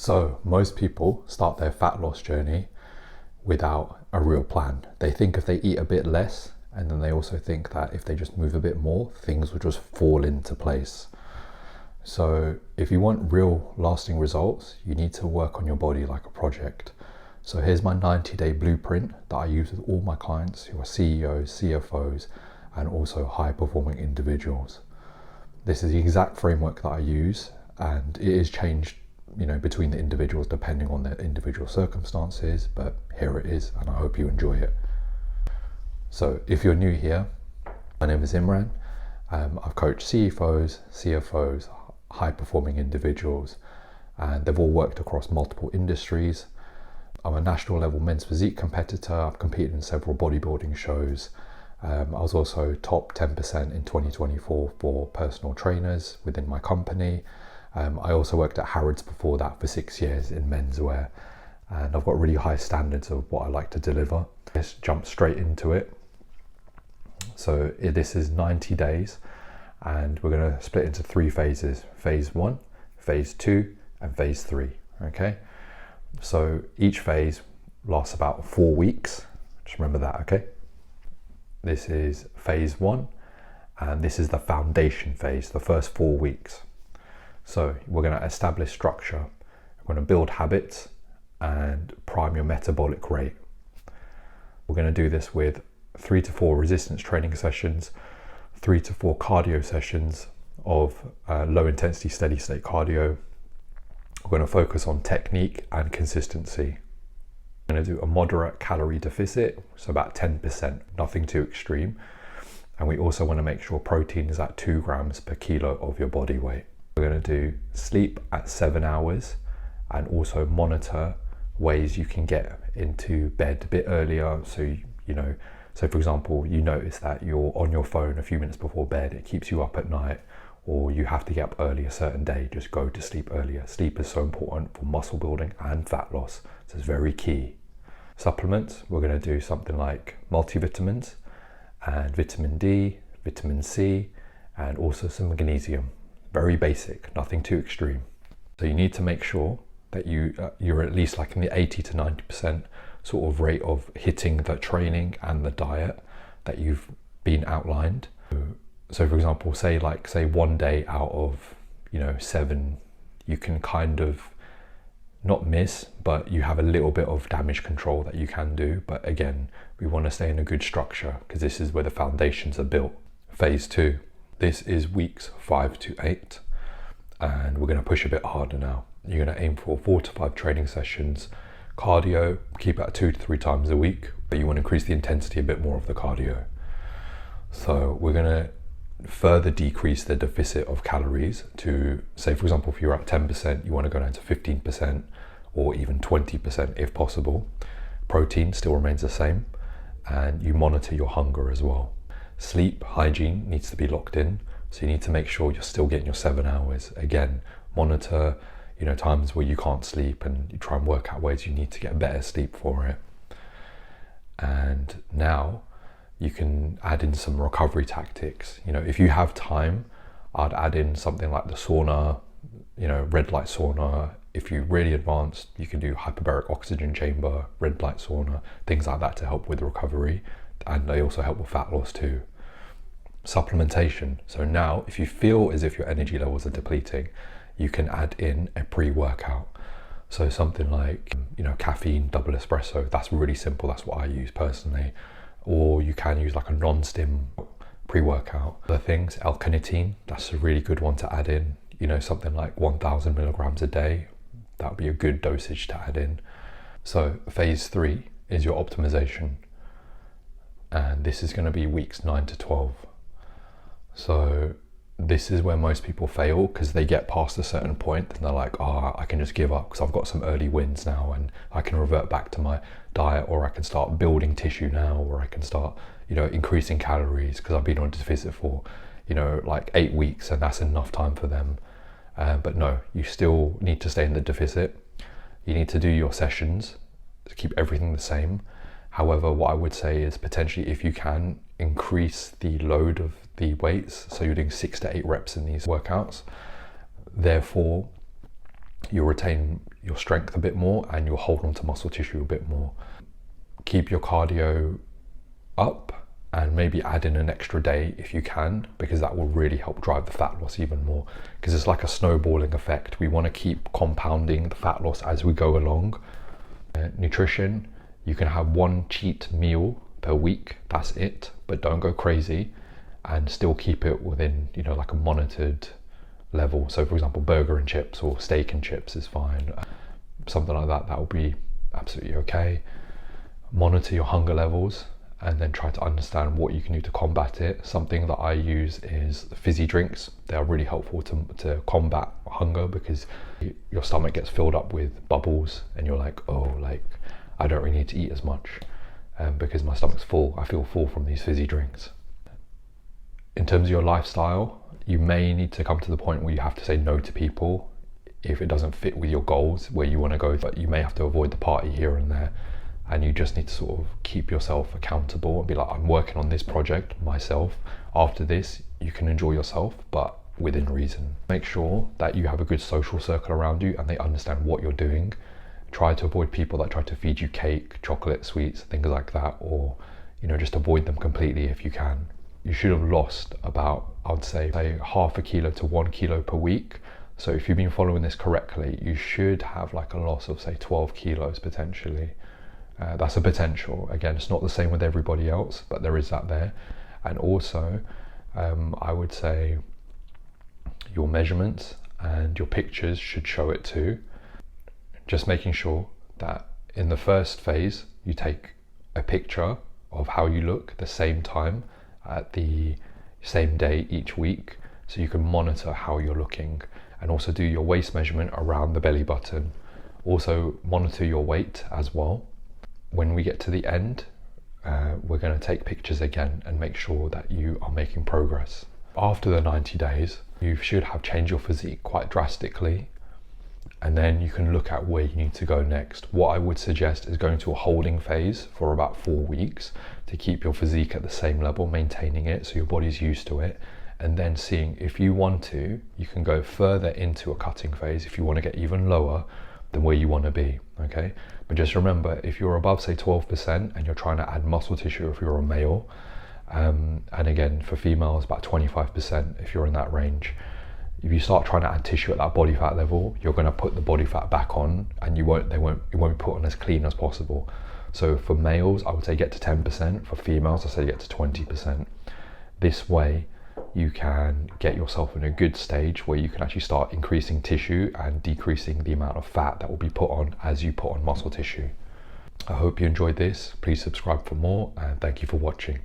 So most people start their fat loss journey without a real plan. They think if they eat a bit less, and then they also think that if they just move a bit more, things will just fall into place. So if you want real lasting results, you need to work on your body like a project. So here's my 90-day blueprint that I use with all my clients who are CEOs, CFOs, and also high performing individuals. This is the exact framework that I use, and it is changed, between the individuals depending on their individual circumstances, but here it is, and I hope you enjoy it. So if you're new here, my name is Imran. I've coached CFOs, high performing individuals, and they've all worked across multiple industries. I'm a national level men's physique competitor. I've competed in several bodybuilding shows. I was also top 10% in 2024 for personal trainers within my company. I also worked at Harrods before that for 6 years in menswear, and I've got really high standards of what I like to deliver. Let's jump straight into it. So this is 90 days, and we're going to split into 3 phases: phase 1, phase 2, and phase 3. Okay, so each phase lasts about 4 weeks. Just remember that. Okay, this is phase 1, and this is the foundation phase, the first 4 weeks. So we're going to establish structure, we're going to build habits and prime your metabolic rate. We're going to do this with 3 to 4 resistance training sessions, 3 to 4 cardio sessions of low intensity steady state cardio. We're going to focus on technique and consistency. We're going to do a moderate calorie deficit, so about 10%, nothing too extreme. And we also want to make sure protein is at 2 grams per kilo of your body weight. We're going to do sleep at 7 hours, and also monitor ways you can get into bed a bit earlier. So for example, you notice that you're on your phone a few minutes before bed, it keeps you up at night, or you have to get up early a certain day, just go to sleep earlier. Sleep is so important for muscle building and fat loss, so it's very key. Supplements, we're going to do something like multivitamins and vitamin D, vitamin C, and also some magnesium. Very basic, nothing too extreme. So you need to make sure that you're at least like in the 80 to 90% sort of rate of hitting the training and the diet that you've been outlined. So for example, say 1 day out of 7, you can kind of not miss, but you have a little bit of damage control that you can do. But again, we want to stay in a good structure because this is where the foundations are built. Phase 2, this is weeks 5 to 8, and we're going to push a bit harder now. You're going to aim for 4 to 5 training sessions. Cardio, keep it at 2 to 3 times a week, but you want to increase the intensity a bit more of the cardio. So we're going to further decrease the deficit of calories to, say for example, if you're at 10%, you want to go down to 15% or even 20% if possible. Protein still remains the same, and you monitor your hunger as well. Sleep hygiene needs to be locked in, so you need to make sure you're still getting your 7 hours. Again, monitor times where you can't sleep, and you try and work out ways you need to get better sleep for it. And now you can add in some recovery tactics. If you have time, I'd add in something like the sauna, red light sauna. If you're really advanced, you can do hyperbaric oxygen chamber, red light sauna, things like that to help with recovery. And they also help with fat loss too. Supplementation. So now if you feel as if your energy levels are depleting, you can add in a pre-workout. So something like, caffeine, double espresso. That's really simple. That's what I use personally. Or you can use like a non-stim pre-workout. Other things, L-carnitine, that's a really good one to add in. Something like 1,000 milligrams a day. That would be a good dosage to add in. So phase 3 is your optimization. And this is going to be weeks 9 to 12. So this is where most people fail, because they get past a certain point and they're like, I can just give up because I've got some early wins now and I can revert back to my diet, or I can start building tissue now, or I can start, increasing calories because I've been on a deficit for, like 8 weeks, and that's enough time for them. But no, you still need to stay in the deficit. You need to do your sessions to keep everything the same. However, what I would say is potentially, if you can, increase the load of the weights. So you're doing 6 to 8 reps in these workouts. Therefore, you'll retain your strength a bit more and you'll hold on to muscle tissue a bit more. Keep your cardio up and maybe add in an extra day if you can, because that will really help drive the fat loss even more, because it's like a snowballing effect. We want to keep compounding the fat loss as we go along. Nutrition, you can have one cheat meal per week, that's it, but don't go crazy, and still keep it within, you know, like a monitored level. So for example, burger and chips or steak and chips is fine, something like that, that will be absolutely okay. Monitor your hunger levels and then try to understand what you can do to combat it. Something that I use is fizzy drinks. They are really helpful to combat hunger, because your stomach gets filled up with bubbles and you're like, oh, like I don't really need to eat as much because my stomach's full. I feel full from these fizzy drinks. In terms of your lifestyle, you may need to come to the point where you have to say no to people if it doesn't fit with your goals where you want to go, but you may have to avoid the party here and there. And you just need to sort of keep yourself accountable and be like, I'm working on this project myself. After this, you can enjoy yourself, but within reason. Make sure that you have a good social circle around you and they understand what you're doing. Try to avoid people that try to feed you cake, chocolate, sweets, things like that, or, you know, just avoid them completely if you can. You should have lost about, I would say half a kilo to 1 kilo per week. So if you've been following this correctly, you should have like a loss of say 12 kilos potentially. That's a potential. Again, it's not the same with everybody else, but there is that there. And also, I would say your measurements and your pictures should show it too. Just making sure that in the first phase, you take a picture of how you look the same time at the same day each week, so you can monitor how you're looking, and also do your waist measurement around the belly button. Also monitor your weight as well. When we get to the end, we're going to take pictures again and make sure that you are making progress. After the 90 days, you should have changed your physique quite drastically, and then you can look at where you need to go next. What I would suggest is going to a holding phase for about 4 weeks to keep your physique at the same level, maintaining it so your body's used to it, and then seeing if you want to, you can go further into a cutting phase if you want to get even lower than where you want to be, okay? But just remember, if you're above say 12% and you're trying to add muscle tissue if you're a male, and again for females about 25% if you're in that range, if you start trying to add tissue at that body fat level, you're going to put the body fat back on, and it won't be put on as clean as possible. So for males, I would say get to 10%. For females, I say get to 20%. This way, you can get yourself in a good stage where you can actually start increasing tissue and decreasing the amount of fat that will be put on as you put on muscle tissue. I hope you enjoyed this. Please subscribe for more, and thank you for watching.